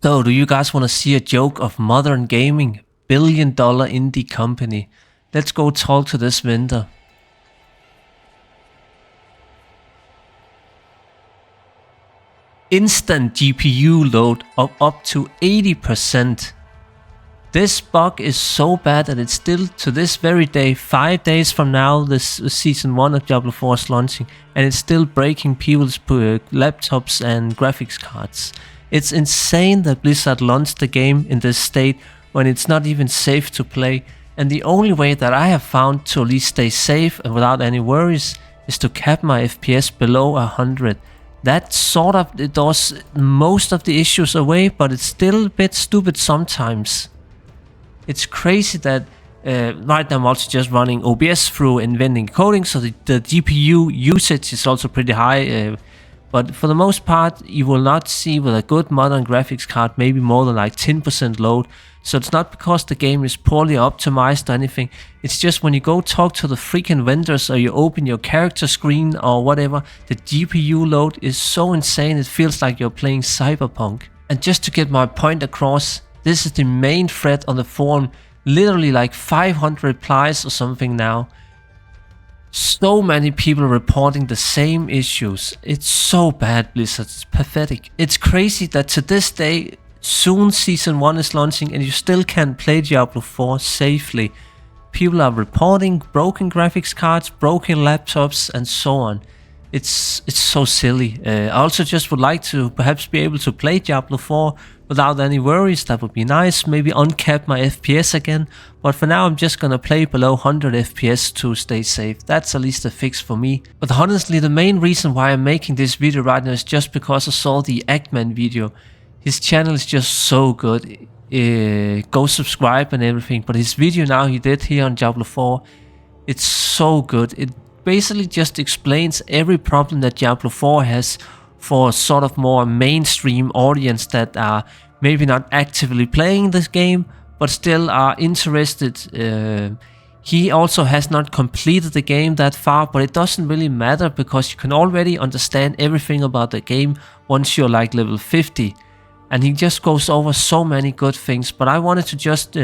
So, do you guys want to see a joke of modern gaming? $1 billion indie company. Let's go talk to this vendor. Instant GPU load of up to 80%. This bug is so bad that it's still to this very day, 5 days from now, this season 1 of Diablo 4 is launching, and it's still breaking people's laptops and graphics cards. It's insane that Blizzard launched the game in this state when it's not even safe to play, and the only way that I have found to at least stay safe and without any worries is to cap my FPS below 100. That sort of does most of the issues away, but it's still a bit stupid sometimes. It's crazy that right now I'm also just running OBS through inventing coding, so the GPU usage is also pretty high. But for the most part, you will not see with a good modern graphics card maybe more than like 10% load. So it's not because the game is poorly optimized or anything. It's just when you go talk to the freaking vendors or you open your character screen or whatever, the GPU load is so insane it feels like you're playing Cyberpunk. And just to get my point across, this is the main thread on the forum, literally like 500 replies or something now. So many people reporting the same issues. It's so bad, Blizzard. It's pathetic. It's crazy that to this day, soon season 1 is launching and you still can't play Diablo 4 safely. People are reporting broken graphics cards, broken laptops, and so on. It's so silly. I also just would like to perhaps be able to play Diablo 4 without any worries. That would be nice. Maybe uncap my FPS again. But for now I'm just gonna play below 100 FPS to stay safe. That's at least a fix for me. But honestly, the main reason why I'm making this video right now is just because I saw the Actman video. His channel is just so good. Go subscribe and everything. But his video now he did here on Diablo 4, it's so good. It basically just explains every problem that Diablo 4 has for a sort of more mainstream audience that are maybe not actively playing this game but still are interested. He also has not completed the game that far, but it doesn't really matter because you can already understand everything about the game once you're like level 50. And he just goes over so many good things, but I wanted to just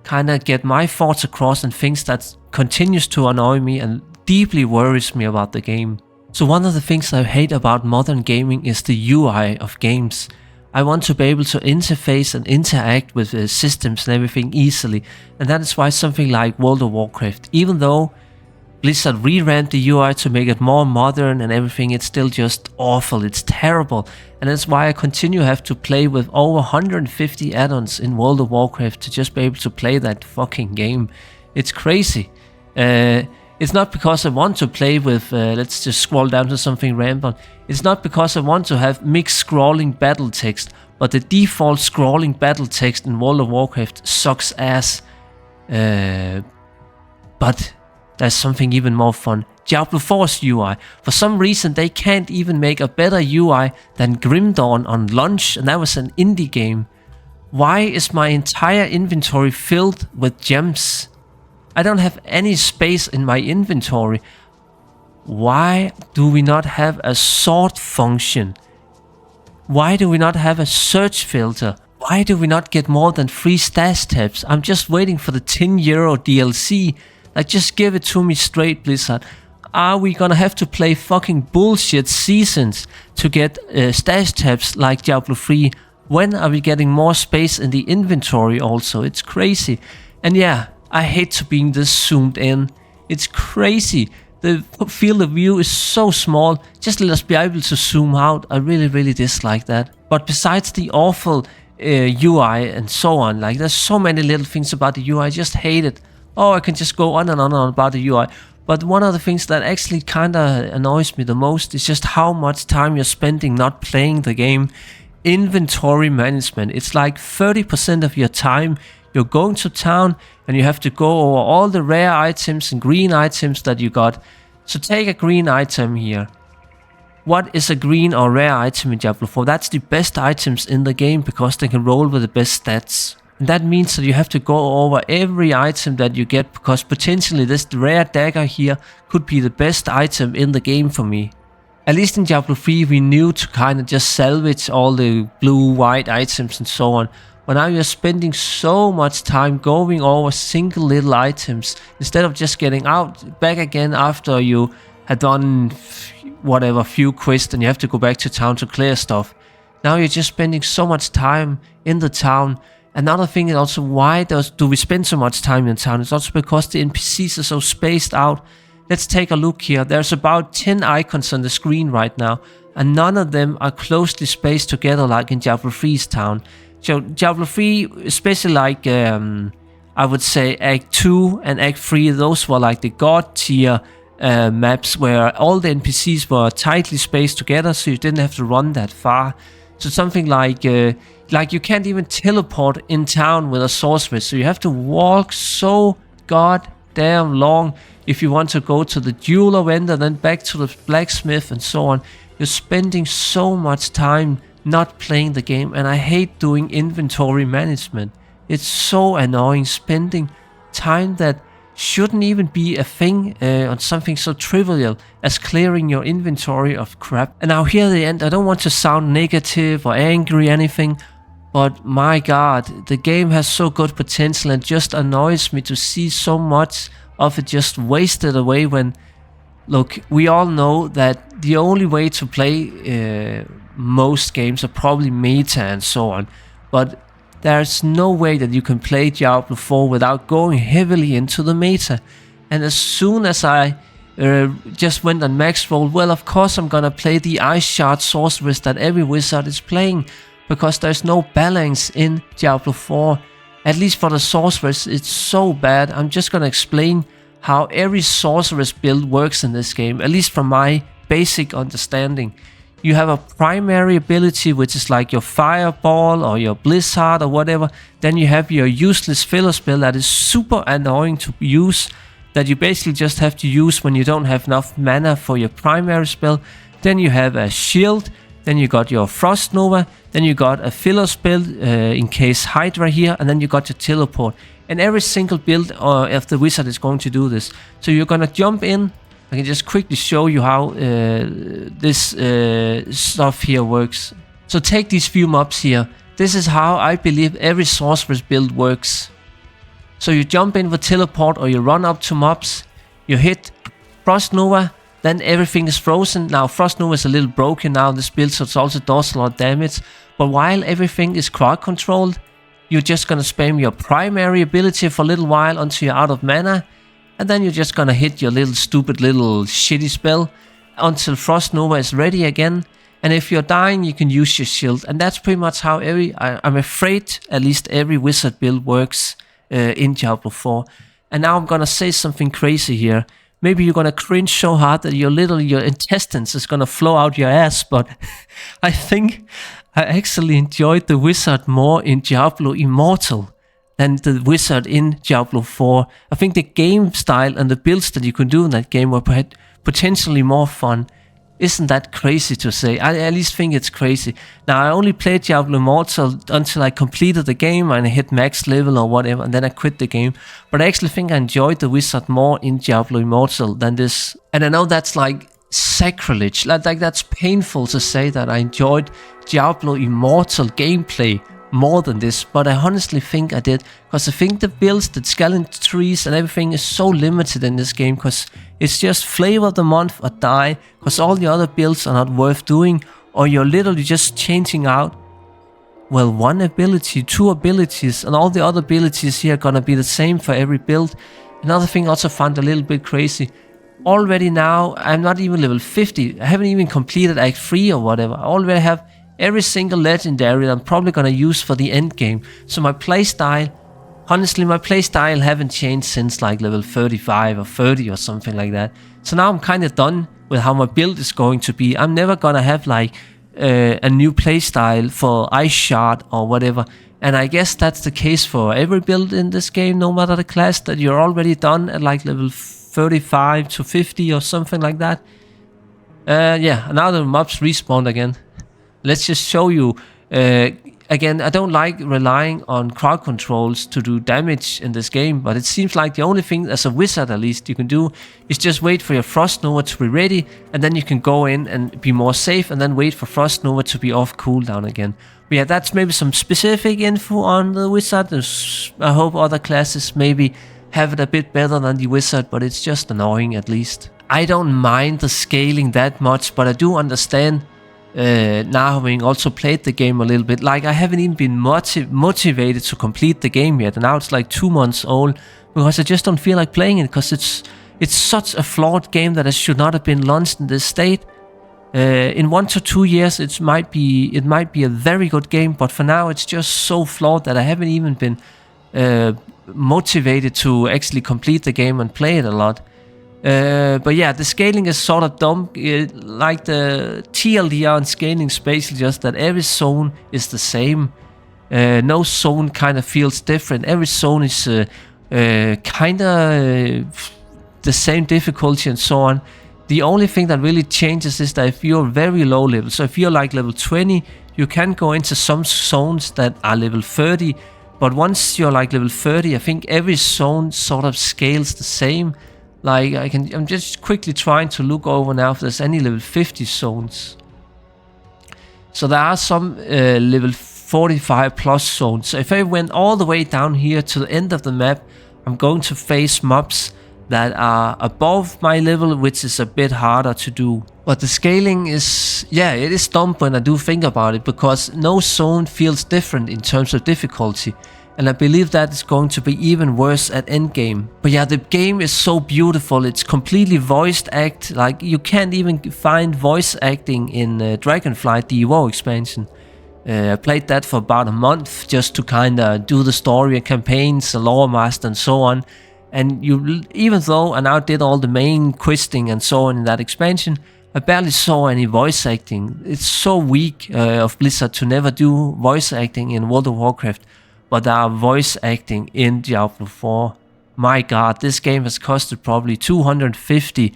kind of get my thoughts across and things that continues to annoy me and deeply worries me about the game. So one of the things I hate about modern gaming is the UI of games. I want to be able to interface and interact with systems and everything easily, and that is why something like World of Warcraft, even though Blizzard revamped the UI to make it more modern and everything, it's still just awful, it's terrible, and that's why I continue to have to play with over 150 add-ons in World of Warcraft to just be able to play that fucking game. It's crazy. It's not because I want to play with, let's just scroll down to something random. It's not because I want to have mixed scrolling battle text, but the default scrolling battle text in World of Warcraft sucks ass. But there's something even more fun. Diablo 4's UI. For some reason they can't even make a better UI than Grim Dawn on launch, and that was an indie game. Why is my entire inventory filled with gems? I don't have any space in my inventory. Why do we not have a sort function? Why do we not have a search filter? Why do we not get more than 3 stash tabs? I'm just waiting for the 10 euro DLC. Like, just give it to me straight, Blizzard. Are we gonna have to play fucking bullshit seasons to get stash tabs like Diablo 3? When are we getting more space in the inventory also? It's crazy. And yeah, I hate to being this zoomed in. It's crazy. The field of view is so small. Just let us be able to zoom out. I really dislike that. But besides the awful UI and so on, like there's so many little things about the UI, I just hate it. Oh, I can just go on and on about the UI. But one of the things that actually kinda annoys me the most is just how much time you're spending not playing the game. Inventory management. It's like 30% of your time you're going to town and you have to go over all the rare items and green items that you got. So take a green item here. What is a green or rare item in Diablo 4? That's the best items in the game because they can roll with the best stats. And that means that you have to go over every item that you get because potentially this rare dagger here could be the best item in the game for me. At least in Diablo 3 we knew to kind of just salvage all the blue, white items and so on. But now you're spending so much time going over single little items instead of just getting out back again after you had done whatever few quests and you have to go back to town to clear stuff. Now you're just spending so much time in the town. Another thing is also, why do we spend so much time in town? It's also because the NPCs are so spaced out. Let's take a look here. There's about 10 icons on the screen right now, and none of them are closely spaced together like in Diablo 3's town. So Diablo 3, especially like I would say Act 2 and Act 3, those were like the god tier maps where all the NPCs were tightly spaced together, so you didn't have to run that far. So something like you can't even teleport in town with a sorceress, so you have to walk so goddamn long if you want to go to the jeweler vendor, then back to the blacksmith and so on. You're spending so much time not playing the game, and I hate doing inventory management. It's so annoying, spending time that shouldn't even be a thing on something so trivial as clearing your inventory of crap. And now here at the end, I don't want to sound negative or angry or anything, but my god, the game has so good potential and just annoys me to see so much of it just wasted away when, look, we all know that the only way to play most games are probably meta and so on, but there's no way that you can play Diablo 4 without going heavily into the meta. And as soon as I just went on max roll, well, of course I'm gonna play the Ice Shard Sorceress that every wizard is playing, because there's no balance in Diablo 4. At least for the Sorceress, it's so bad. I'm just gonna explain how every Sorceress build works in this game, at least from my basic understanding. You have a primary ability, which is like your Fireball or your Blizzard or whatever. Then you have your useless filler spell that is super annoying to use, that you basically just have to use when you don't have enough mana for your primary spell. Then you have a shield. Then you got your Frost Nova. Then you got a filler spell in case Hydra here. And then you got your teleport. And every single build of the wizard is going to do this. So you're gonna jump in. I can just quickly show you how this stuff here works. So take these few mobs here. This is how I believe every sorceress build works. So you jump in with teleport, or you run up to mobs. You hit Frost Nova, then everything is frozen. Now Frost Nova is a little broken now in this build, so it also does a lot of damage. But while everything is crowd controlled, you're just gonna spam your primary ability for a little while until you're out of mana. And then you're just gonna hit your little stupid little shitty spell until Frost Nova is ready again. And if you're dying, you can use your shield. And that's pretty much how I'm afraid at least every wizard build works in Diablo 4. And now I'm gonna say something crazy here. Maybe you're gonna cringe so hard that your intestines is gonna flow out your ass, but I think I actually enjoyed the wizard more in Diablo Immortal than the wizard in Diablo 4. I think the game style and the builds that you can do in that game were potentially more fun. Isn't that crazy to say? I at least think it's crazy. Now, I only played Diablo Immortal until I completed the game and I hit max level or whatever, and then I quit the game. But I actually think I enjoyed the wizard more in Diablo Immortal than this. And I know that's like sacrilege. Like that's painful to say that I enjoyed Diablo Immortal gameplay more than this, but I honestly think I did, because I think the builds, the skeleton trees and everything is so limited in this game, because it's just flavor of the month or die, because all the other builds are not worth doing, or you're literally just changing out, well, one ability, two abilities, and all the other abilities here are gonna be the same for every build. Another thing I also found a little bit crazy, already now I'm not even level 50, I haven't even completed Act 3 or whatever, I already have every single legendary that I'm probably gonna use for the end game. So my playstyle, honestly, my playstyle haven't changed since like level 35 or 30 or something like that. So now I'm kind of done with how my build is going to be. I'm never gonna have like a new playstyle for Ice Shard or whatever. And I guess that's the case for every build in this game, no matter the class, that you're already done at like level 35 to 50 or something like that. Yeah, now the mobs respawned again. Let's just show you. again, I don't like relying on crowd controls to do damage in this game, but it seems like the only thing, as a wizard at least, you can do is just wait for your Frost Nova to be ready, and then you can go in and be more safe, and then wait for Frost Nova to be off cooldown again. But yeah, that's maybe some specific info on the wizard. I hope other classes maybe have it a bit better than the wizard, but it's just annoying at least. I don't mind the scaling that much, but I do understand now having also played the game a little bit. Like, I haven't even been motivated to complete the game yet, and now it's like 2 months old because I just don't feel like playing it, because it's such a flawed game that it should not have been launched in this state. In 1 to 2 years it might be a very good game, but for now it's just so flawed that I haven't even been motivated to actually complete the game and play it a lot. But yeah, the scaling is sort of dumb. Like the TLDR and scaling is basically just that every zone is the same. No zone kind of feels different. Every zone is kind of the same difficulty and so on. The only thing that really changes is that if you're very low level, so if you're like level 20, you can go into some zones that are level 30. But once you're like level 30, I think every zone sort of scales the same. Like, I'm just quickly trying to look over now if there's any level 50 zones. So there are some level 45 plus zones. So if I went all the way down here to the end of the map, I'm going to face mobs that are above my level, which is a bit harder to do. But the scaling is, yeah, it is dumb when I do think about it, because no zone feels different in terms of difficulty. And I believe that is going to be even worse at endgame. But yeah, the game is so beautiful. It's completely voiced act. Like, you can't even find voice acting in Dragonflight, the EVO expansion. I played that for about a month just to kind of do the story and campaigns, the lore master and so on. And even though I now did all the main questing and so on in that expansion, I barely saw any voice acting. It's so weak of Blizzard to never do voice acting in World of Warcraft. But there are voice acting in Diablo 4. My god, this game has costed probably 250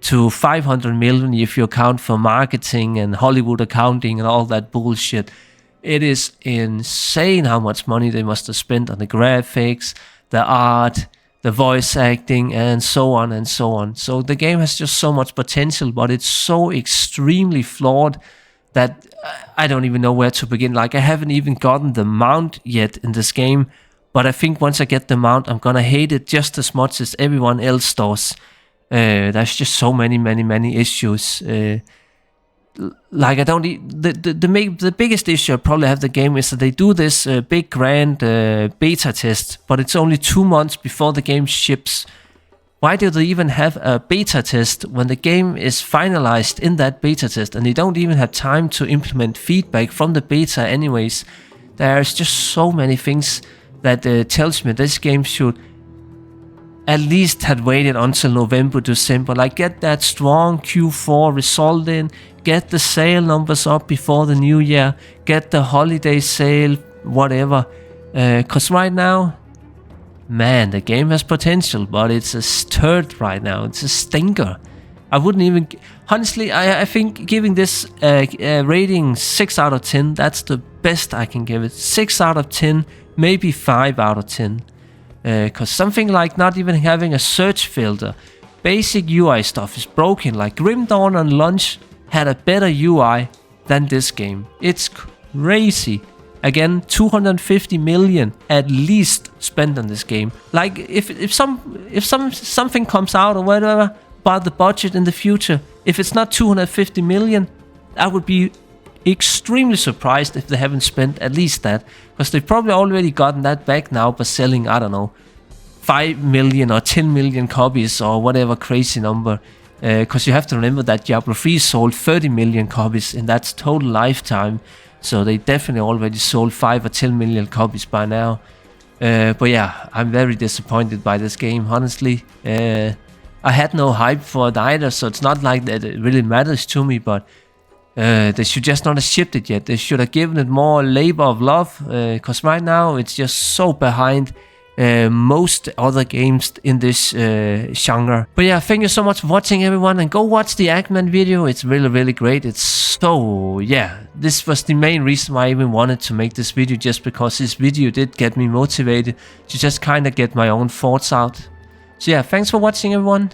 to 500 million if you account for marketing and Hollywood accounting and all that bullshit. It is insane how much money they must have spent on the graphics, the art, the voice acting, and so on and so on. So the game has just so much potential, but it's so extremely flawed that I don't even know where to begin. Like, I haven't even gotten the mount yet in this game, but I think once I get the mount, I'm gonna hate it just as much as everyone else does. There's just so many issues. Like, I don't. The biggest issue I probably have the game is that they do this big grand beta test, but it's only 2 months before the game ships. Why do they even have a beta test when the game is finalized in that beta test, and they don't even have time to implement feedback from the beta anyways? There's just so many things that tells me this game should at least have waited until November, December. Like, get that strong Q4 result in, get the sale numbers up before the new year, get the holiday sale, whatever. Cause right now, man, the game has potential, but it's a turd right now. It's a stinker. I wouldn't even... Honestly, I think giving this rating 6 out of 10, that's the best I can give it. 6 out of 10, maybe 5 out of 10. Because something like not even having a search filter, basic UI stuff is broken. Like, Grim Dawn and Lunch had a better UI than this game. It's crazy. Again, 250 million at least spent on this game. Like, if something comes out or whatever about the budget in the future, if it's not 250 million, I would be extremely surprised if they haven't spent at least that, because they've probably already gotten that back now by selling, I don't know, 5 million or 10 million copies or whatever crazy number. Because you have to remember that Diablo 3 sold 30 million copies in that total lifetime. So they definitely already sold 5 or 10 million copies by now. But yeah, I'm very disappointed by this game, honestly. I had no hype for it either, so it's not like that it really matters to me, but they should just not have shipped it yet. They should have given it more labor of love, because right now it's just so behind most other games in this genre. But yeah, thank you so much for watching, everyone, and go watch the Actman video. It's really great. It's so, yeah, this was the main reason why I even wanted to make this video, just because this video did get me motivated to just kind of get my own thoughts out. So yeah, thanks for watching, everyone.